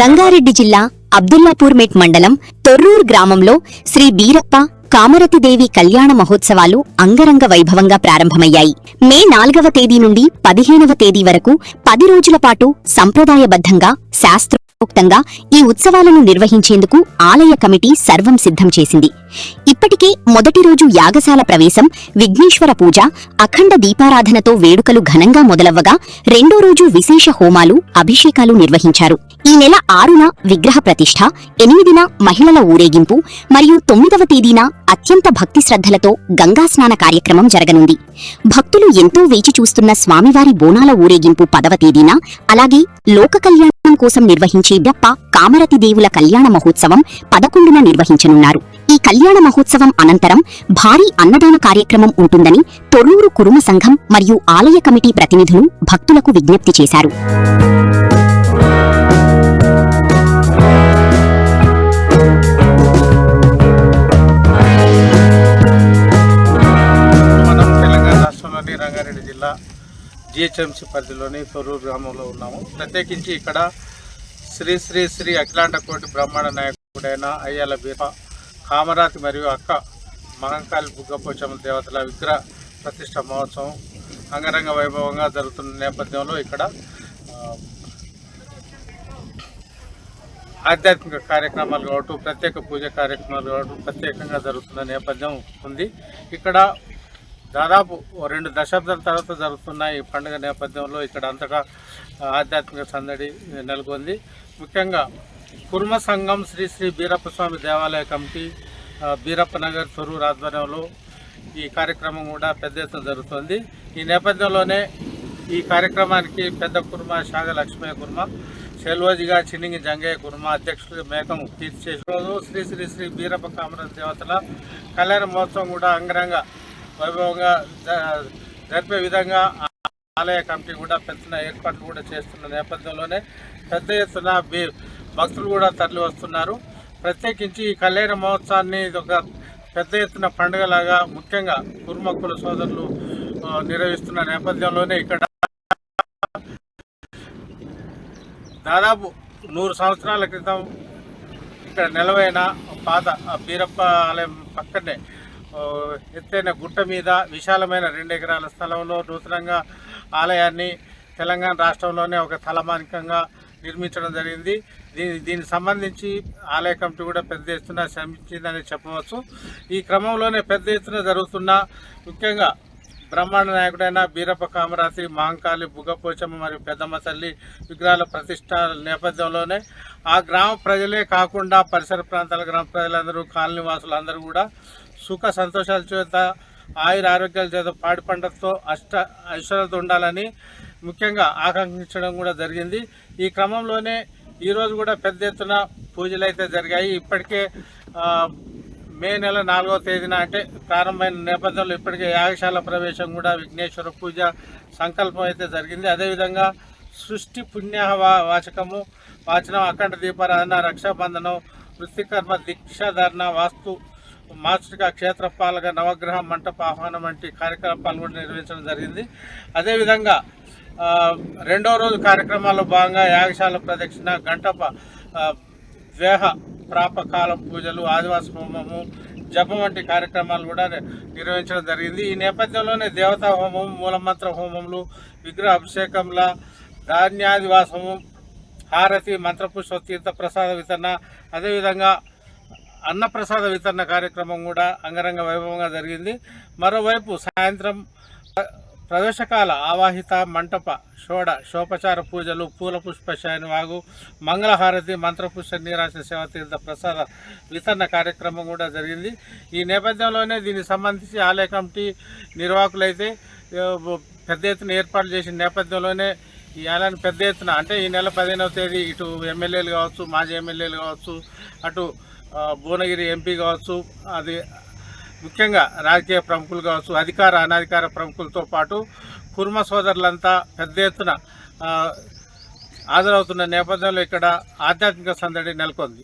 రంగారెడ్డి జిల్లా అబ్దుల్లాపూర్మేట్ మండలం తొర్రూర్ గ్రామంలో శ్రీ బీరప్ప కామరతిదేవి కళ్యాణ మహోత్సవాలు అంగరంగ వైభవంగా ప్రారంభమయ్యాయి. మే 4వ తేదీ నుండి 15వ తేదీ వరకు 10 రోజుల పాటు సంప్రదాయబద్ధంగా శాస్త్రోక్తంగా ఈ ఉత్సవాలను నిర్వహించేందుకు ఆలయ కమిటీ సర్వం సిద్ధం చేసింది. ఇప్పటికే మొదటి రోజు యాగశాల ప్రవేశం, విఘ్నేశ్వర పూజ, అఖండ దీపారాధనతో వేడుకలు ఘనంగా మొదలవ్వగా రెండో రోజు విశేష హోమాలు, అభిషేకాలు నిర్వహించారు. ఈ నెల 6న విగ్రహ ప్రతిష్ఠ, 8న మహిళల ఊరేగింపు మరియు 9వ తేదీన అత్యంత భక్తి శ్రద్ధలతో గంగాస్నాన కార్యక్రమం జరగనుంది. భక్తులు ఎంతో వేచి చూస్తున్న స్వామివారి బోనాల ఊరేగింపు 10వ తేదీన, అలాగే లోక కళ్యాణం కోసం నిర్వహించే బీరప్ప కామరతి దేవుల కళ్యాణ మహోత్సవం 11న నిర్వహించనున్నారు. ఈ కళ్యాణ మహోత్సవం అనంతరం భారీ అన్నదాన కార్యక్రమం ఉంటుందని తొర్రూరు కురుమ సంఘం మరియు ఆలయ కమిటీ ప్రతినిధులు భక్తులకు విజ్ఞప్తి చేశారు. రంగారెడ్డి జిల్లా జిహెచ్ఎంసీ పరిధిలోని తొర్రూరు గ్రామంలో ఉన్నాము. ప్రత్యేకించి ఇక్కడ శ్రీ శ్రీ శ్రీ అఖిలాండ కోటి బ్రహ్మాండ నాయకుడైన అయ్యాల బీరప్ప కామరాతి మరియు అక్క మహంకాళి బుగ్గపోచమ్మ దేవతల విగ్రహ ప్రతిష్ట మహోత్సవం అంగరంగ వైభవంగా జరుగుతున్న నేపథ్యంలో ఇక్కడ ఆధ్యాత్మిక కార్యక్రమాలు కావటం, ప్రత్యేక పూజ కార్యక్రమాలు కావటం ప్రత్యేకంగా జరుగుతున్న నేపథ్యం ఉంది. ఇక్కడ దాదాపు 2 దశాబ్దాల తర్వాత జరుగుతున్న ఈ పండుగ నేపథ్యంలో ఇక్కడ అంతటా ఆధ్యాత్మిక సందడి నెలకొంది. ముఖ్యంగా కుర్మ సంఘం శ్రీ శ్రీ బీరప్ప స్వామి దేవాలయ కమిటీ బీరప్ప నగర్ తొర్రూరు ఆధ్వర్యంలో ఈ కార్యక్రమం కూడా పెద్ద ఎత్తున జరుగుతుంది. ఈ నేపథ్యంలోనే ఈ కార్యక్రమానికి పెద్ద కుర్మ శాగ లక్ష్మయ్య కుర్మ, సెల్వోజిగా చిన్నింగి జంగయ్య కుర్మ, అధ్యక్షుడు మేకం కీర్తిశేషు, శ్రీ శ్రీ శ్రీ బీరప్ప కామరాతి దేవతల కళ్యాణ మహోత్సవం కూడా అంగరంగ వైభవంగా జరిపే విధంగా ఆలయ కమిటీ కూడా పెద్ద ఏర్పాట్లు కూడా చేస్తున్న నేపథ్యంలోనే పెద్ద ఎత్తున భక్తులు కూడా తరలి వస్తున్నారు. ప్రత్యేకించి ఈ కళ్యాణ మహోత్సవాన్ని ఒక పెద్ద ఎత్తున పండుగలాగా ముఖ్యంగా కుర్మక్కుల సోదరులు నిర్వహిస్తున్న నేపథ్యంలోనే ఇక్కడ దాదాపు 100 సంవత్సరాల క్రితం ఇక్కడ నెలవైన పాత బీరప్ప ఆలయం పక్కనే ఎత్తైన గుట్ట మీద విశాలమైన 2 ఎకరాల స్థలంలో నూతనంగా ఆలయాన్ని తెలంగాణ రాష్ట్రంలోనే ఒక తలమానికంగా నిర్మించడం జరిగింది. దీనికి సంబంధించి ఆలయ కమిటీ కూడా పెద్ద ఎత్తున శ్రమించిందని చెప్పవచ్చు. ఈ క్రమంలోనే పెద్ద ఎత్తున జరుగుతున్న ముఖ్యంగా బ్రహ్మాండ నాయకుడైన బీరప్ప కామరాతి, మహంకాళి బుగ్గపోచమ్మ మరియు పెద్దమ్మ తల్లి విగ్రహాల ప్రతిష్ట నేపథ్యంలోనే ఆ గ్రామ ప్రజలే కాకుండా పరిసర ప్రాంతాల గ్రామ ప్రజలందరూ, కాలనీ వాసులందరూ కూడా సుఖ సంతోషాల చేత, ఆయుర ఆరోగ్యాల చేత, పాడి పంటతో ఐశ్వర్యాలతో ఉండాలని ముఖ్యంగా ఆకాంక్షించడం కూడా జరిగింది. ఈ క్రమంలోనే ఈరోజు కూడా పెద్ద ఎత్తున పూజలు అయితే జరిగాయి. ఇప్పటికే మే నెల 4వ తేదీన అంటే ప్రారంభమైన నేపథ్యంలో ఇప్పటికే యాగశాల ప్రవేశం కూడా, విఘ్నేశ్వర పూజ సంకల్పం అయితే జరిగింది. అదేవిధంగా సృష్టి పుణ్య వాచకము, వాచనం, అఖండ దీపారాధన, రక్షాబంధనం, వృత్తికర్మ, దీక్షాధారణ, వాస్తు, మాతృక, క్షేత్రపాలక, నవగ్రహ మంటప ఆహ్వానం వంటి కార్యకలాపాలు కూడా నిర్వహించడం జరిగింది. అదేవిధంగా రెండో రోజు కార్యక్రమాల్లో భాగంగా యాగశాల ప్రదక్షిణ, గంటప ద్వేహ ప్రాపకాలం పూజలు, ఆదివాస హోమము, జపం వంటి కార్యక్రమాలు కూడా నిర్వహించడం జరిగింది. ఈ నేపథ్యంలోనే దేవతా హోమం, మూలమంత్ర హోమములు, విగ్రహ అభిషేకంల, ధాన్యాదివాసము, హారతి, మంత్రపుష్ప తీర్థ ప్రసాద వితరణ, అదేవిధంగా అన్నప్రసాద వితరణ కార్యక్రమం కూడా అంగరంగ వైభవంగా జరిగింది. మరోవైపు సాయంత్రం ప్రదోషకాల ఆవాహిత మంటప షోపచార పూజలు, పూల పుష్ప శయనవాగు, మంగళహారతి, మంత్రపుష్ప నీరాశ సేవ తీర్థ ప్రసాద వితరణ కార్యక్రమం కూడా జరిగింది. ఈ నేపథ్యంలోనే దీనికి సంబంధించి ఆలయ కమిటీ నిర్వాహకులైతే పెద్ద ఎత్తున ఏర్పాటు చేసిన నేపథ్యంలోనే ఈ ఆలయాన్ని పెద్ద ఎత్తున అంటే ఈ నెల 15వ తేదీ ఇటు ఎమ్మెల్యేలు కావచ్చు, మాజీ ఎమ్మెల్యేలు కావచ్చు, అటు భువనగిరి ఎంపీ కావచ్చు, అది ముఖ్యంగా రాజకీయ ప్రముఖులు కావచ్చు, అధికార అనధికార ప్రముఖులతో పాటు కుర్మ సోదరులంతా పెద్ద ఎత్తున హాజరవుతున్న నేపథ్యంలో ఇక్కడ ఆధ్యాత్మిక సందడి నెలకొంది.